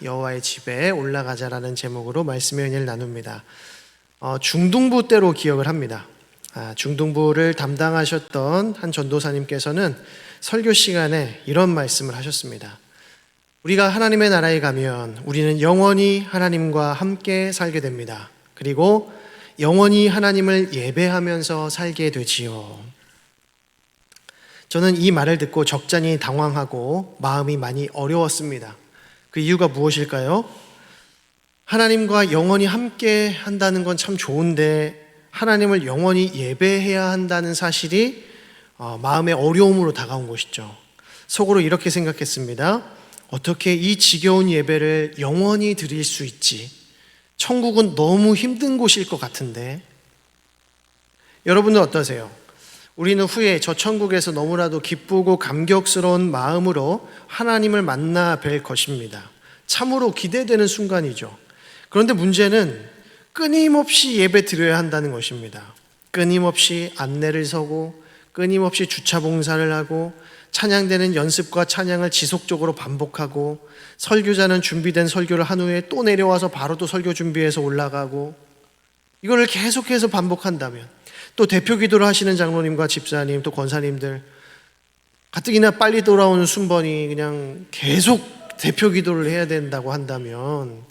여호와의 집에 올라가자라는 제목으로 말씀의 은혜를 나눕니다. 중등부 때로 기억을 합니다. 중등부를 담당하셨던 한 전도사님께서는 설교 시간에 이런 말씀을 하셨습니다. 우리가 하나님의 나라에 가면 우리는 영원히 하나님과 함께 살게 됩니다. 그리고 영원히 하나님을 예배하면서 살게 되지요. 저는 이 말을 듣고 적잖이 당황하고 마음이 많이 어려웠습니다. 그 이유가 무엇일까요? 하나님과 영원히 함께 한다는 건 참 좋은데 하나님을 영원히 예배해야 한다는 사실이 마음의 어려움으로 다가온 것이죠. 속으로 이렇게 생각했습니다. 어떻게 이 지겨운 예배를 영원히 드릴 수 있지? 천국은 너무 힘든 곳일 것 같은데. 여러분은 어떠세요? 우리는 후에 저 천국에서 너무나도 기쁘고 감격스러운 마음으로 하나님을 만나 뵐 것입니다. 참으로 기대되는 순간이죠. 그런데 문제는 끊임없이 예배 드려야 한다는 것입니다. 끊임없이 안내를 서고 끊임없이 주차 봉사를 하고 찬양되는 연습과 찬양을 지속적으로 반복하고 설교자는 준비된 설교를 한 후에 또 내려와서 바로 또 설교 준비해서 올라가고 이거를 계속해서 반복한다면 또 대표 기도를 하시는 장로님과 집사님 또 권사님들 가뜩이나 빨리 돌아오는 순번이 그냥 계속 대표 기도를 해야 된다고 한다면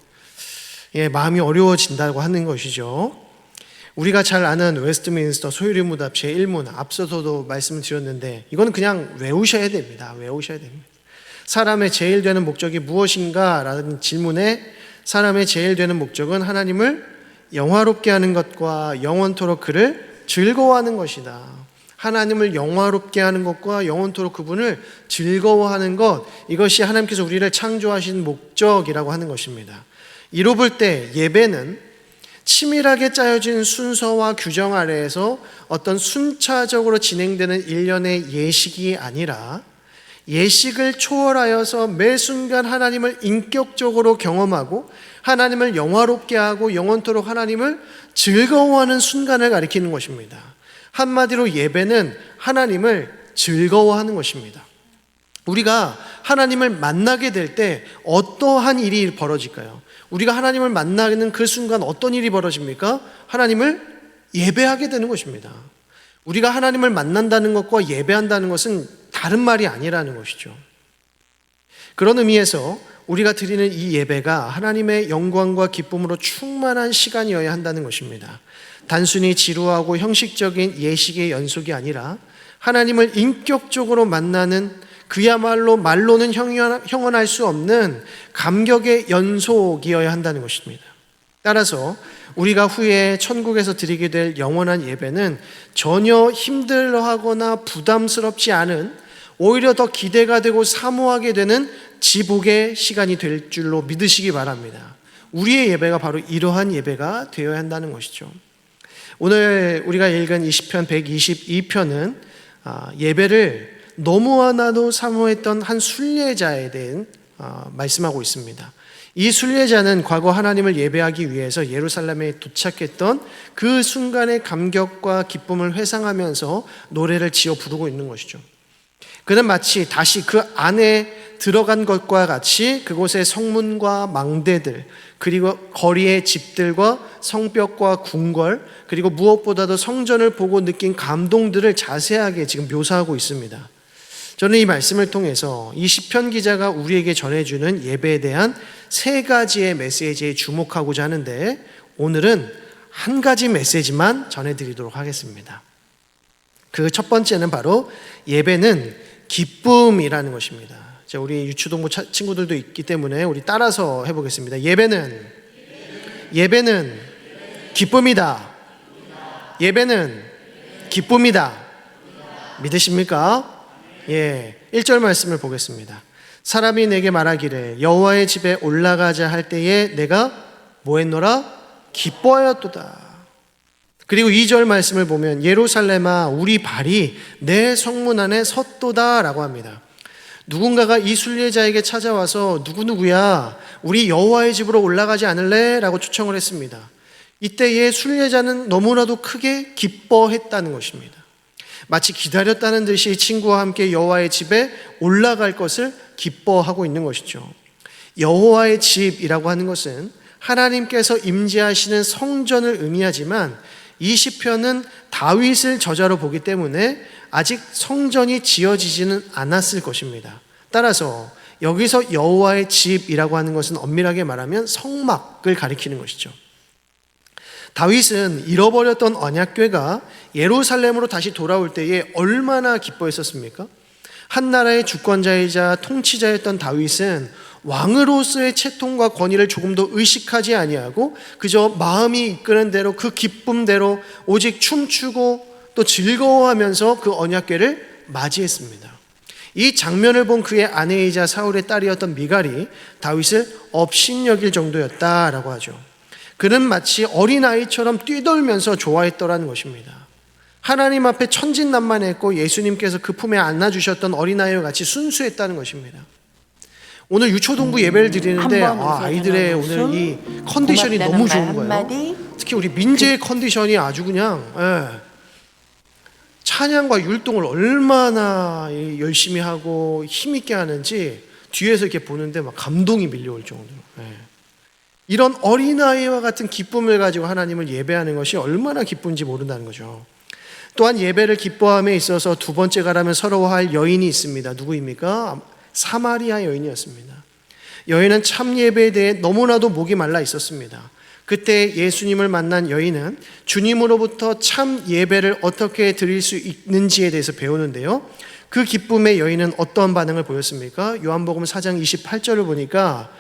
마음이 어려워진다고 하는 것이죠. 우리가 잘 아는 웨스트민스터 소유리 문답 제1문 앞서서도 말씀드렸는데 이거는 그냥 외우셔야 됩니다. 외우셔야 됩니다. 사람의 제일 되는 목적이 무엇인가? 라는 질문에 사람의 제일 되는 목적은 하나님을 영화롭게 하는 것과 영원토록 그를 즐거워하는 것이다. 하나님을 영화롭게 하는 것과 영원토록 그분을 즐거워하는 것, 이것이 하나님께서 우리를 창조하신 목적이라고 하는 것입니다. 이로 볼 때 예배는 치밀하게 짜여진 순서와 규정 아래에서 어떤 순차적으로 진행되는 일련의 예식이 아니라 예식을 초월하여서 매 순간 하나님을 인격적으로 경험하고 하나님을 영화롭게 하고 영원토록 하나님을 즐거워하는 순간을 가리키는 것입니다. 한마디로 예배는 하나님을 즐거워하는 것입니다. 우리가 하나님을 만나게 될 때 어떠한 일이 벌어질까요? 우리가 하나님을 만나는 그 순간 어떤 일이 벌어집니까? 하나님을 예배하게 되는 것입니다. 우리가 하나님을 만난다는 것과 예배한다는 것은 다른 말이 아니라는 것이죠. 그런 의미에서 우리가 드리는 이 예배가 하나님의 영광과 기쁨으로 충만한 시간이어야 한다는 것입니다. 단순히 지루하고 형식적인 예식의 연속이 아니라 하나님을 인격적으로 만나는 그야말로 말로는 형언할 수 없는 감격의 연속이어야 한다는 것입니다. 따라서 우리가 후에 천국에서 드리게 될 영원한 예배는 전혀 힘들어하거나 부담스럽지 않은 오히려 더 기대가 되고 사모하게 되는 지복의 시간이 될 줄로 믿으시기 바랍니다. 우리의 예배가 바로 이러한 예배가 되어야 한다는 것이죠. 오늘 우리가 읽은 20편 122편은 예배를 너무나도 사모했던 한 순례자에 대해 말씀하고 있습니다. 이 순례자는 과거 하나님을 예배하기 위해서 예루살렘에 도착했던 그 순간의 감격과 기쁨을 회상하면서 노래를 지어 부르고 있는 것이죠. 그는 마치 다시 그 안에 들어간 것과 같이 그곳의 성문과 망대들, 그리고 거리의 집들과 성벽과 궁궐, 그리고 무엇보다도 성전을 보고 느낀 감동들을 자세하게 지금 묘사하고 있습니다. 저는 이 말씀을 통해서 이 시편 기자가 우리에게 전해주는 예배에 대한 세 가지의 메시지에 주목하고자 하는데 오늘은 한 가지 메시지만 전해드리도록 하겠습니다. 그 첫 번째는 바로 예배는 기쁨이라는 것입니다. 자, 우리 유초동부 친구들도 있기 때문에 우리 따라서 해보겠습니다. 예배는 기쁨이다. 예배는 기쁨이다. 믿으십니까? 1절 말씀을 보겠습니다. 사람이 내게 말하기를 여호와의 집에 올라가자 할 때에 내가 뭐 했노라? 기뻐하였도다. 그리고 2절 말씀을 보면 예루살렘아 우리 발이 내 성문 안에 섰도다 라고 합니다. 누군가가 이 순례자에게 찾아와서 누구누구야 우리 여호와의 집으로 올라가지 않을래? 라고 초청을 했습니다. 이때의 순례자는 너무나도 크게 기뻐했다는 것입니다. 마치 기다렸다는 듯이 친구와 함께 여호와의 집에 올라갈 것을 기뻐하고 있는 것이죠. 여호와의 집이라고 하는 것은 하나님께서 임재하시는 성전을 의미하지만 이 시편은 다윗을 저자로 보기 때문에 아직 성전이 지어지지는 않았을 것입니다. 따라서 여기서 여호와의 집이라고 하는 것은 엄밀하게 말하면 성막을 가리키는 것이죠. 다윗은 잃어버렸던 언약궤가 예루살렘으로 다시 돌아올 때에 얼마나 기뻐했었습니까? 한 나라의 주권자이자 통치자였던 다윗은 왕으로서의 채통과 권위를 조금 더 의식하지 아니하고 그저 마음이 이끄는 대로 그 기쁨대로 오직 춤추고 또 즐거워하면서 그 언약궤를 맞이했습니다. 이 장면을 본 그의 아내이자 사울의 딸이었던 미갈이 다윗을 업신여길 정도였다라고 하죠. 그는 마치 어린아이처럼 뛰돌면서 좋아했더라는 것입니다. 하나님 앞에 천진난만했고 예수님께서 그 품에 안아주셨던 어린아이와 같이 순수했다는 것입니다. 오늘 유초동부 예배를 드리는데 아이들의 오늘 이 컨디션이 너무 좋은 거예요. 특히 우리 민재의 컨디션이 아주 그냥 찬양과 율동을 얼마나 열심히 하고 힘있게 하는지 뒤에서 이렇게 보는데 막 감동이 밀려올 정도로. 이런 어린아이와 같은 기쁨을 가지고 하나님을 예배하는 것이 얼마나 기쁜지 모른다는 거죠. 또한 예배를 기뻐함에 있어서 두 번째 가라면 서러워할 여인이 있습니다. 누구입니까? 사마리아 여인이었습니다. 여인은 참 예배에 대해 너무나도 목이 말라 있었습니다. 그때 예수님을 만난 여인은 주님으로부터 참 예배를 어떻게 드릴 수 있는지에 대해서 배우는데요. 그 기쁨의 여인은 어떤 반응을 보였습니까? 요한복음 4장 28절을 보니까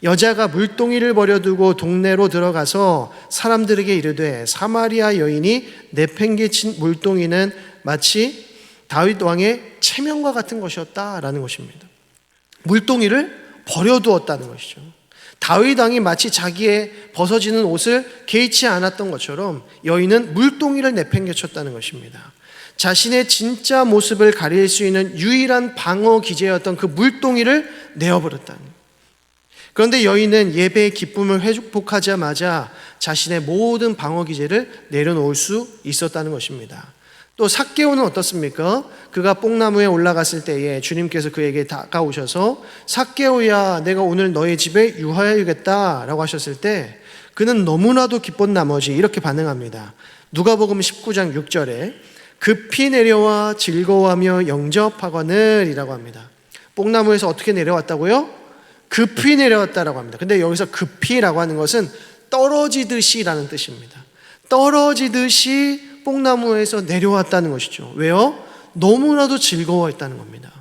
여자가 물동이를 버려두고 동네로 들어가서 사람들에게 이르되 사마리아 여인이 내팽개친 물동이는 마치 다윗 왕의 체면과 같은 것이었다라는 것입니다. 물동이를 버려두었다는 것이죠. 다윗 왕이 마치 자기의 벗어지는 옷을 개의치 않았던 것처럼 여인은 물동이를 내팽개쳤다는 것입니다. 자신의 진짜 모습을 가릴 수 있는 유일한 방어 기제였던 그 물동이를 내어버렸다는 거예요. 그런데 여인은 예배의 기쁨을 회복하자마자 자신의 모든 방어 기제를 내려놓을 수 있었다는 것입니다. 또 삭개오는 어떻습니까? 그가 뽕나무에 올라갔을 때에 주님께서 그에게 다가오셔서 삭개오야 내가 오늘 너의 집에 유하여야겠다 라고 하셨을 때 그는 너무나도 기쁜 나머지 이렇게 반응합니다. 누가복음 19장 6절에 급히 내려와 즐거워하며 영접하거늘 이라고 합니다. 뽕나무에서 어떻게 내려왔다고요? 급히 내려왔다라고 합니다. 근데 여기서 급히라고 하는 것은 떨어지듯이 라는 뜻입니다. 떨어지듯이 뽕나무에서 내려왔다는 것이죠. 왜요? 너무나도 즐거워했다는 겁니다.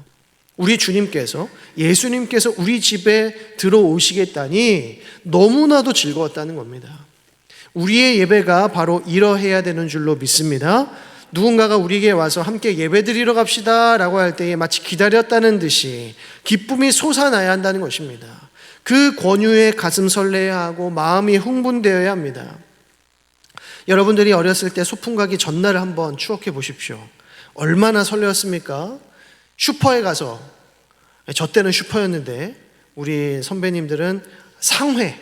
우리 주님께서 예수님께서 우리 집에 들어오시겠다니 너무나도 즐거웠다는 겁니다. 우리의 예배가 바로 이러해야 되는 줄로 믿습니다. 누군가가 우리에게 와서 함께 예배드리러 갑시다 라고 할 때에 마치 기다렸다는 듯이 기쁨이 솟아나야 한다는 것입니다. 그 권유에 가슴 설레야 하고 마음이 흥분되어야 합니다. 여러분들이 어렸을 때 소풍 가기 전날을 한번 추억해 보십시오. 얼마나 설레었습니까? 슈퍼에 가서, 저 때는 슈퍼였는데 우리 선배님들은 상회에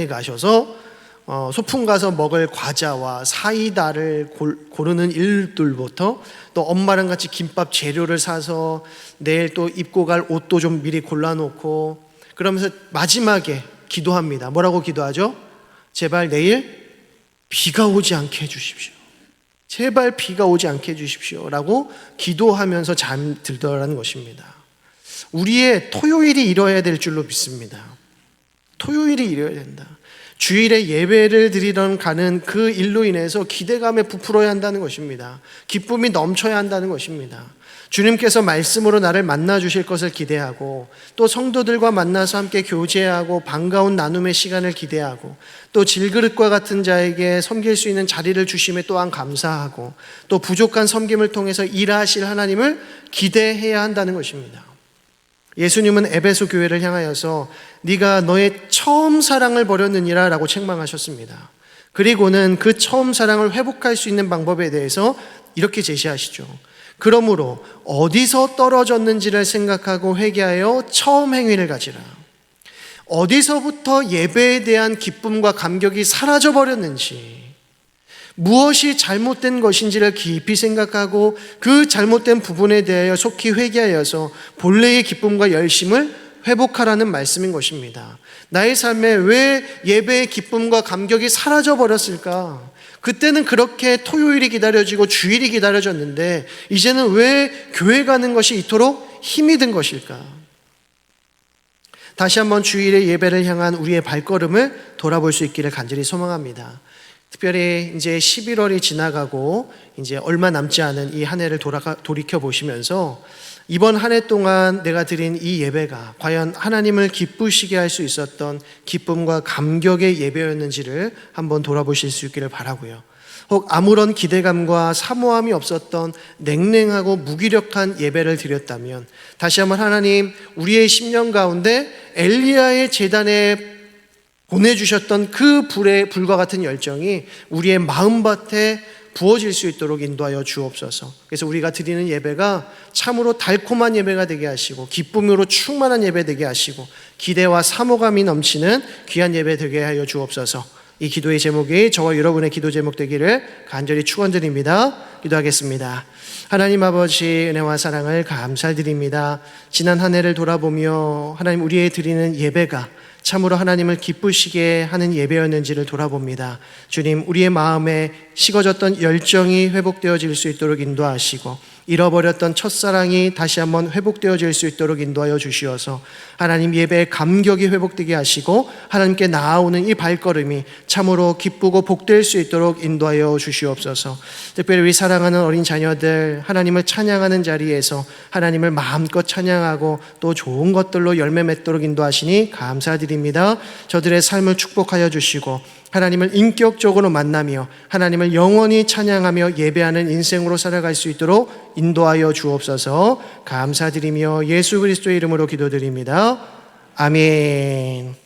가셔서 소풍 가서 먹을 과자와 사이다를 고르는 일들부터 또 엄마랑 같이 김밥 재료를 사서 내일 또 입고 갈 옷도 좀 미리 골라놓고 그러면서 마지막에 기도합니다. 뭐라고 기도하죠? 제발 내일 비가 오지 않게 해주십시오. 제발 비가 오지 않게 해주십시오 라고 기도하면서 잠들더라는 것입니다. 우리의 토요일이 이뤄야 될 줄로 믿습니다. 토요일이 이뤄야 된다. 주일에 예배를 드리러 가는 그 일로 인해서 기대감에 부풀어야 한다는 것입니다. 기쁨이 넘쳐야 한다는 것입니다. 주님께서 말씀으로 나를 만나 주실 것을 기대하고 또 성도들과 만나서 함께 교제하고 반가운 나눔의 시간을 기대하고 또 질그릇과 같은 자에게 섬길 수 있는 자리를 주심에 또한 감사하고 또 부족한 섬김을 통해서 일하실 하나님을 기대해야 한다는 것입니다. 예수님은 에베소 교회를 향하여서 네가 너의 처음 사랑을 버렸느니라 라고 책망하셨습니다. 그리고는 그 처음 사랑을 회복할 수 있는 방법에 대해서 이렇게 제시하시죠. 그러므로 어디서 떨어졌는지를 생각하고 회개하여 처음 행위를 가지라. 어디서부터 예배에 대한 기쁨과 감격이 사라져버렸는지, 무엇이 잘못된 것인지를 깊이 생각하고 그 잘못된 부분에 대하여 속히 회개하여서 본래의 기쁨과 열심을 회복하라는 말씀인 것입니다. 나의 삶에 왜 예배의 기쁨과 감격이 사라져 버렸을까? 그때는 그렇게 토요일이 기다려지고 주일이 기다려졌는데 이제는 왜 교회 가는 것이 이토록 힘이 든 것일까? 다시 한번 주일의 예배를 향한 우리의 발걸음을 돌아볼 수 있기를 간절히 소망합니다. 특별히 이제 11월이 지나가고 이제 얼마 남지 않은 이 한 해를 돌이켜 보시면서 이번 한 해 동안 내가 드린 이 예배가 과연 하나님을 기쁘시게 할 수 있었던 기쁨과 감격의 예배였는지를 한번 돌아보실 수 있기를 바라고요. 혹 아무런 기대감과 사모함이 없었던 냉랭하고 무기력한 예배를 드렸다면 다시 한번 하나님 우리의 심령 가운데 엘리야의 제단에 보내주셨던 그 불과 같은 열정이 우리의 마음밭에 부어질 수 있도록 인도하여 주옵소서. 그래서 우리가 드리는 예배가 참으로 달콤한 예배가 되게 하시고 기쁨으로 충만한 예배 되게 하시고 기대와 사모감이 넘치는 귀한 예배 되게 하여 주옵소서. 이 기도의 제목이 저와 여러분의 기도 제목 되기를 간절히 축원드립니다. 기도하겠습니다. 하나님 아버지 은혜와 사랑을 감사드립니다. 지난 한 해를 돌아보며 하나님 우리의 드리는 예배가 참으로 하나님을 기쁘시게 하는 예배였는지를 돌아봅니다. 주님, 우리의 마음에 식어졌던 열정이 회복되어질 수 있도록 인도하시고 잃어버렸던 첫사랑이 다시 한번 회복되어질 수 있도록 인도하여 주시어서 하나님 예배의 감격이 회복되게 하시고 하나님께 나아오는 이 발걸음이 참으로 기쁘고 복될 수 있도록 인도하여 주시옵소서. 특별히 우리 사랑하는 어린 자녀들 하나님을 찬양하는 자리에서 하나님을 마음껏 찬양하고 또 좋은 것들로 열매 맺도록 인도하시니 감사드립니다. 저들의 삶을 축복하여 주시고 하나님을 인격적으로 만나며 하나님을 영원히 찬양하며 예배하는 인생으로 살아갈 수 있도록 인도하여 주옵소서. 감사드리며 예수 그리스도의 이름으로 기도드립니다. 아멘.